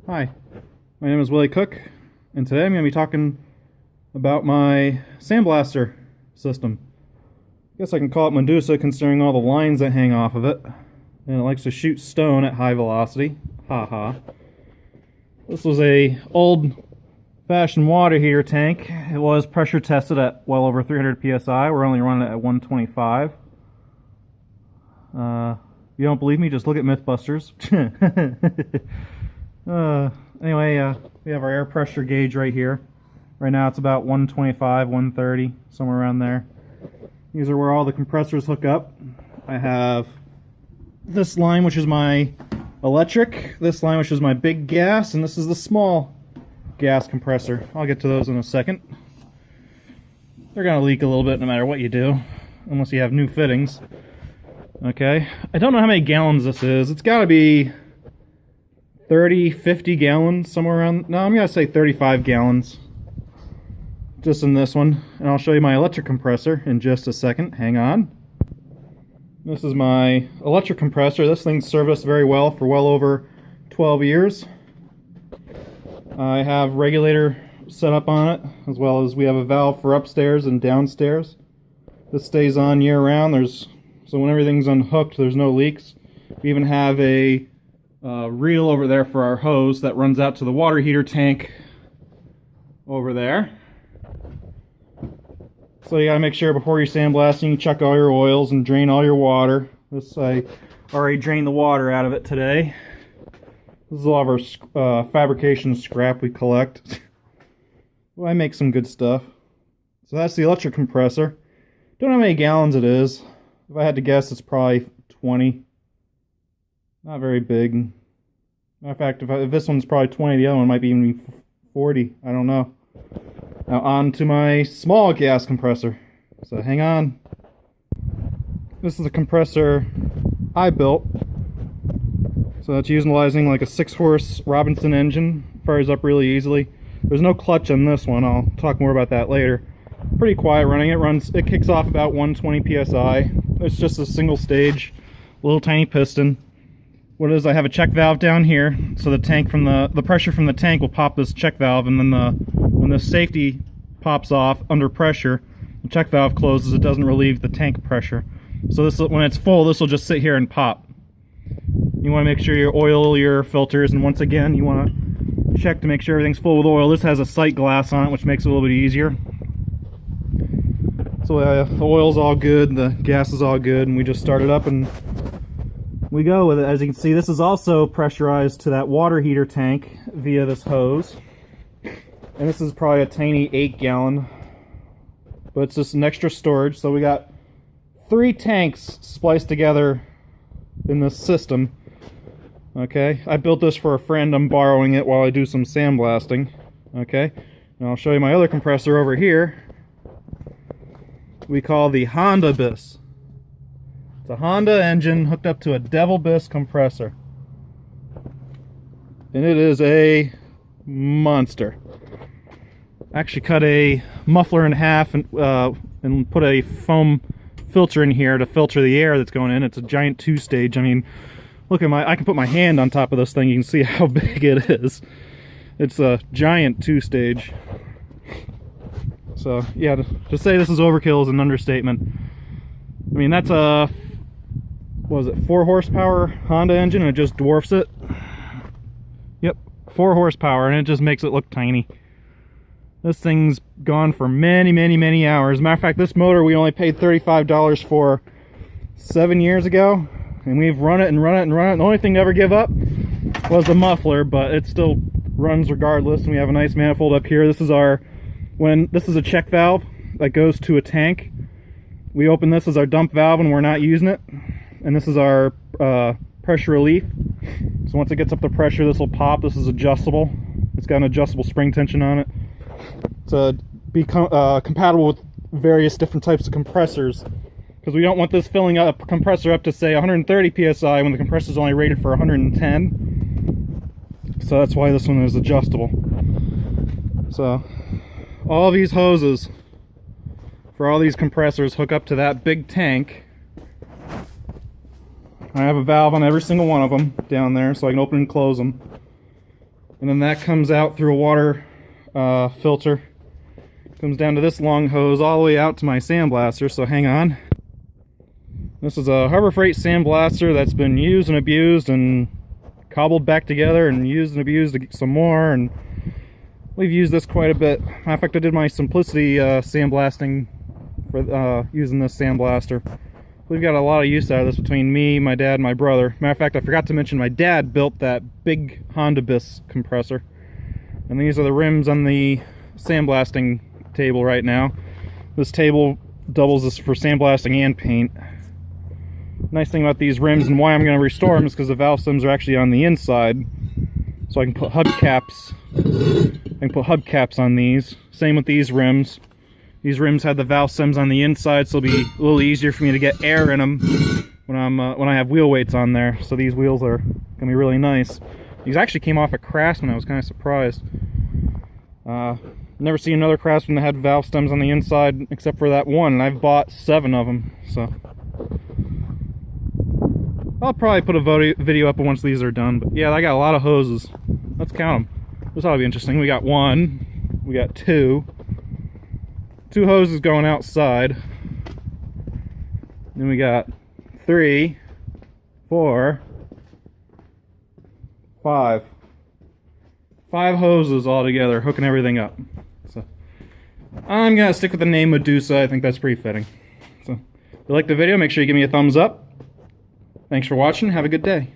Hi, my name is Willie Cook, and today I'm going to be talking about my Sandblaster system. I guess I can call it Madusa considering all the lines that hang off of it, and it likes to shoot stone at high velocity. Ha. This was a old-fashioned water heater tank. It was pressure tested at well over 300 psi. We're only running it at 125. If you don't believe me, just look at Mythbusters. Anyway, we have our air pressure gauge right here. Right now it's about 125, 130, somewhere around there. These are where all the compressors hook up. I have this line, which is my electric, this line, which is my big gas, and this is the small gas compressor. I'll get to those in a second. They're going to leak a little bit no matter what you do, unless you have new fittings. Okay, I don't know how many gallons this is. It's got to be 30, 50 gallons, somewhere around. No, I'm going to say 35 gallons. Just in this one. And I'll show you my electric compressor in just a second. Hang on. This is my electric compressor. This thing's served us very well for well over 12 years. I have regulator set up on it, as well as we have a valve for upstairs and downstairs. This stays on year round. So when everything's unhooked, there's no leaks. We even have a reel over there for our hose that runs out to the water heater tank over there. So you gotta make sure before you're sandblasting, you check all your oils and drain all your water. This, I already drained the water out of it today. This is all of our fabrication scrap we collect. Well, I make some good stuff. So that's the electric compressor. Don't know how many gallons it is. If I had to guess, it's probably 20. Not very big. Matter of fact, if this one's probably 20, the other one might be even 40. I don't know. Now on to my small gas compressor. So hang on. This is the compressor I built. So that's utilizing like a 6-horse Robinson engine. Fires up really easily. There's no clutch on this one. I'll talk more about that later. Pretty quiet running. It kicks off about 120 psi. It's just a single stage, little tiny piston. What it is, I have a check valve down here, so the tank from the pressure from the tank will pop this check valve, and then when the safety pops off under pressure, the check valve closes. It doesn't relieve the tank pressure. So this, when it's full, this will just sit here and pop. You want to make sure you oil your filters, and once again, you want to check to make sure everything's full with oil. This has a sight glass on it, which makes it a little bit easier. So the oil's all good, the gas is all good, and we just start it up and we go with it. As you can see, this is also pressurized to that water heater tank via this hose. And this is probably a tiny 8-gallon, but it's just an extra storage. So we got 3 tanks spliced together in this system. Okay, I built this for a friend. I'm borrowing it while I do some sandblasting. Okay, and I'll show you my other compressor over here. We call the Honda Bis. It's a Honda engine hooked up to a Devil Bis compressor. And it is a monster. I actually cut a muffler in half and put a foam filter in here to filter the air that's going in. It's a giant 2-stage. I mean, look at I can put my hand on top of this thing. You can see how big it is. It's a giant 2-stage. So yeah, to say this is overkill is an understatement. I mean, that's a, what was it, 4-horsepower Honda engine, and it just dwarfs it. Yep, 4 horsepower, and it just makes it look tiny. This thing's gone for many hours. Matter of fact, this motor we only paid $35 for 7 years ago, and we've run it and run it and run it. The only thing to ever give up was the muffler, but it still runs regardless. And we have a nice manifold up here. This is this is a check valve that goes to a tank. We open this as our dump valve when we're not using it, and this is our pressure relief. So once it gets up to pressure, this will pop. This is adjustable. It's got an adjustable spring tension on it to be compatible with various different types of compressors, because we don't want this filling up a compressor up to say 130 psi when the compressor is only rated for 110. So that's why this one is adjustable. So all these hoses for all these compressors hook up to that big tank. I have a valve on every single one of them down there, so I can open and close them. And then that comes out through a water filter. Comes down to this long hose all the way out to my Sandblaster, so hang on. This is a Harbor Freight Sandblaster that's been used and abused and cobbled back together and used and abused some more, and we've used this quite a bit. Matter of fact, I did my Simplicity sandblasting for using this Sandblaster. We've got a lot of use out of this between me, my dad, and my brother. Matter of fact, I forgot to mention my dad built that big Honda Bis compressor. And these are the rims on the sandblasting table right now. This table doubles this for sandblasting and paint. Nice thing about these rims and why I'm going to restore them is because the valve stems are actually on the inside. So I can put hubcaps. On these. Same with these rims. These rims have the valve stems on the inside, so it'll be a little easier for me to get air in them when I have wheel weights on there. So these wheels are going to be really nice. These actually came off at Craftsman. I was kind of surprised. Never seen another Craftsman that had valve stems on the inside except for that one, and I've bought 7 of them. So I'll probably put a video up once these are done. But yeah, I got a lot of hoses. Let's count them. This ought to be interesting. We got 1, we got 2 hoses going outside. Then we got 3, 4, 5. 5 hoses all together, hooking everything up. So I'm gonna stick with the name Madusa. I think that's pretty fitting. So if you like the video, make sure you give me a thumbs up. Thanks for watching. Have a good day.